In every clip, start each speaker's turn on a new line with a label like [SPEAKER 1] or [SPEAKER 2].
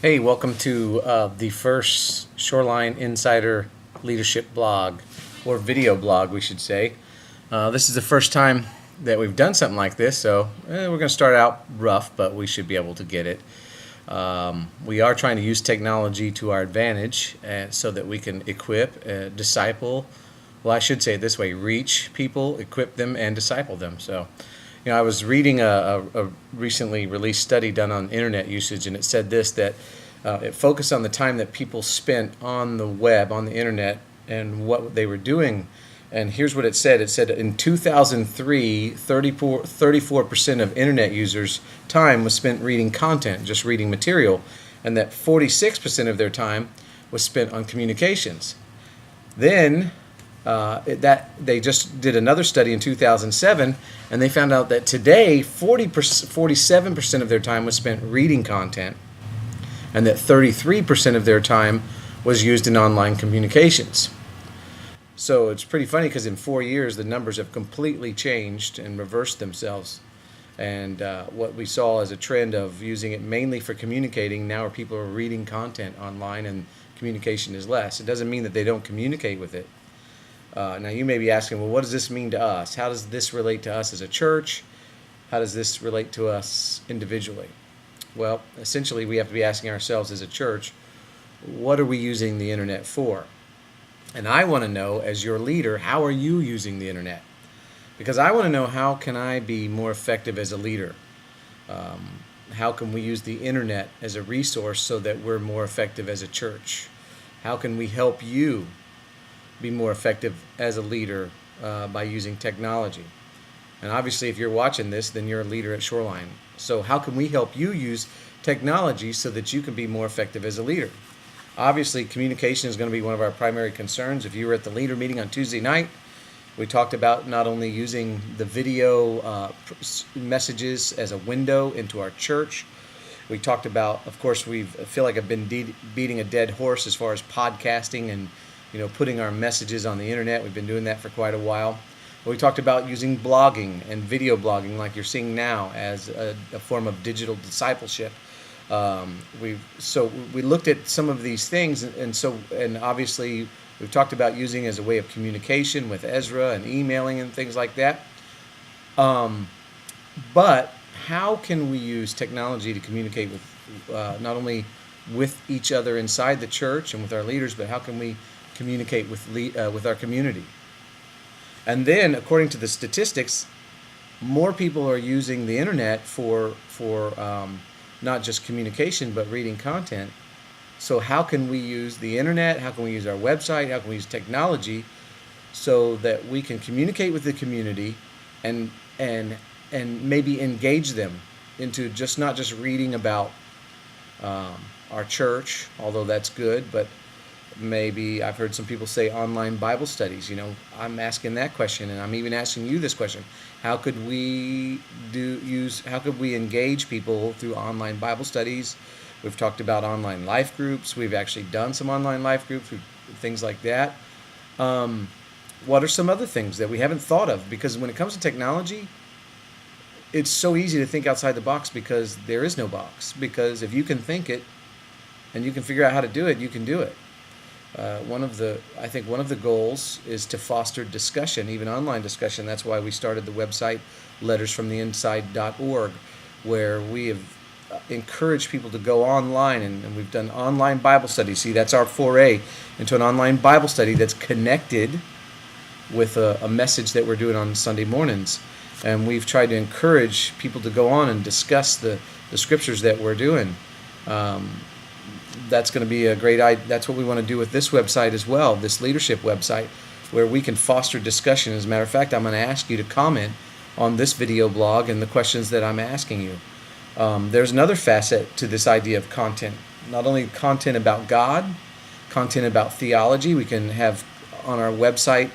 [SPEAKER 1] Hey, welcome to the first Shoreline Insider Leadership blog, or video blog, we should say. This is the first time that we've done something like this, so we're going to start out rough, but we should be able to get it. We are trying to use technology to our advantage so that we can equip, disciple, well, I should say it this way, reach people, equip them, and disciple them. So, I was reading a recently released study done on internet usage, and it said this, that it focused on the time that people spent on the web, on the internet, and what they were doing. And here's what it said. It said in 2003, 34% of internet users' time was spent reading content, just reading material, and that 46% of their time was spent on communications. Then they just did another study in 2007, and they found out that today 47% of their time was spent reading content, and that 33% of their time was used in online communications. So it's pretty funny because in 4 years the numbers have completely changed and reversed themselves. And what we saw as a trend of using it mainly for communicating, now people are reading content online and communication is less. It doesn't mean that they don't communicate with it. Now you may be asking, well, what does this mean to us? How does this relate to us as a church? How does this relate to us individually? Well, essentially we have to be asking ourselves as a church, what are we using the internet for? And I want to know, as your leader, how are you using the internet? Because I want to know, how can I be more effective as a leader? How can we use the internet as a resource so that we're more effective as a church? How can we help you be more effective as a leader by using technology? And obviously, if you're watching this, then you're a leader at Shoreline. So how can we help you use technology so that you can be more effective as a leader? Obviously, communication is going to be one of our primary concerns. If you were at the leader meeting on Tuesday night, we talked about not only using the video messages as a window into our church. We talked about, of course, I feel like I've been beating a dead horse as far as podcasting and putting our messages on the internet. We've been doing that for quite a while. We talked about using blogging and video blogging like you're seeing now as a form of digital discipleship. We looked at some of these things, and obviously we've talked about using it as a way of communication with Ezra and emailing and things like that. But how can we use technology to communicate with not only with each other inside the church and with our leaders, but how can we communicate with our community? And then, according to the statistics, more people are using the internet for not just communication, but reading content. So how can we use the internet? How can we use our website? How can we use technology so that we can communicate with the community and maybe engage them into not just reading about our church, although that's good, but maybe I've heard some people say online Bible studies. I'm asking that question, and I'm even asking you this question. How could we engage people through online Bible studies? We've talked about online life groups. We've actually done some online life groups, things like that. What are some other things that we haven't thought of? Because when it comes to technology, it's so easy to think outside the box because there is no box. Because if you can think it and you can figure out how to do it, you can do it. I think one of the goals is to foster discussion, even online discussion. That's why we started the website lettersfromtheinside.org, where we have encouraged people to go online, and we've done online Bible studies. See, that's our foray into an online Bible study that's connected with a message that we're doing on Sunday mornings. And we've tried to encourage people to go on and discuss the scriptures that we're doing. That's going to be a great idea. That's what we want to do with this website as well, this leadership website, where we can foster discussion. As a matter of fact, I'm going to ask you to comment on this video blog and the questions that I'm asking you. There's another facet to this idea of content. Not only content about God, content about theology. We can have on our website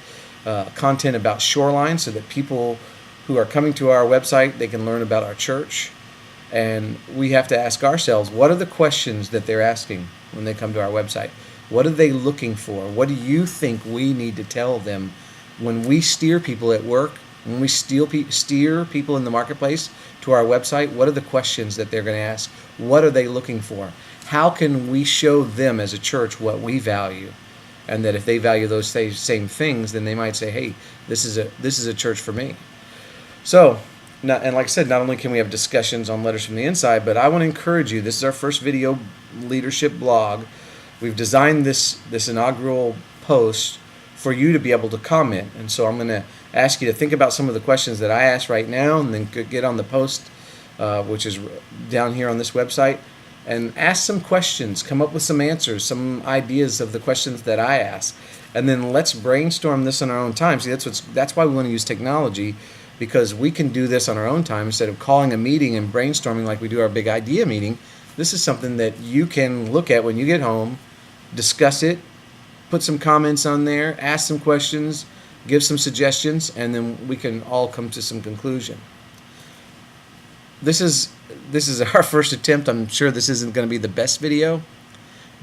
[SPEAKER 1] content about Shoreline so that people who are coming to our website, they can learn about our church. And we have to ask ourselves, what are the questions that they're asking when they come to our website? What are they looking for? What do you think we need to tell them when we steer people at work When we steer people in the marketplace to our website, what are the questions that they're going to ask? What are they looking for? How can we show them as a church what we value? And that if they value those same things, then they might say, hey, this is a church for me. So, and like I said, not only can we have discussions on Letters from the Inside, but I want to encourage you. This is our first video leadership blog. We've designed this inaugural post for you to be able to comment. And so I'm going to ask you to think about some of the questions that I ask right now, and then get on the post, which is down here on this website, and ask some questions. Come up with some answers, some ideas of the questions that I ask. And then let's brainstorm this on our own time. See, that's why we want to use technology, because we can do this on our own time instead of calling a meeting and brainstorming like we do our big idea meeting. This is something that you can look at when you get home, discuss it, put some comments on there, ask some questions, give some suggestions, and then we can all come to some conclusion. This is our first attempt. I'm sure this isn't going to be the best video,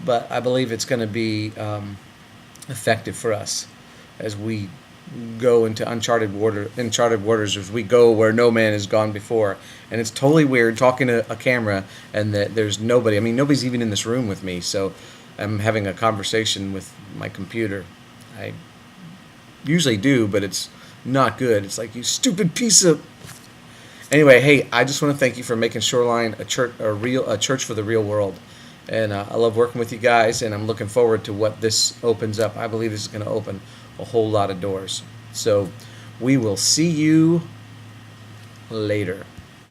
[SPEAKER 1] but I believe it's going to be effective for us as we go into uncharted waters, as we go where no man has gone before. And it's totally weird talking to a camera and that there's nobody. I mean, nobody's even in this room with me, so I'm having a conversation with my computer. I usually do, but it's not good. It's like, you stupid piece of... Anyway, hey, I just want to thank you for making Shoreline a church for the real world. And I love working with you guys, and I'm looking forward to what this opens up. I believe this is going to open a whole lot of doors. So we will see you later.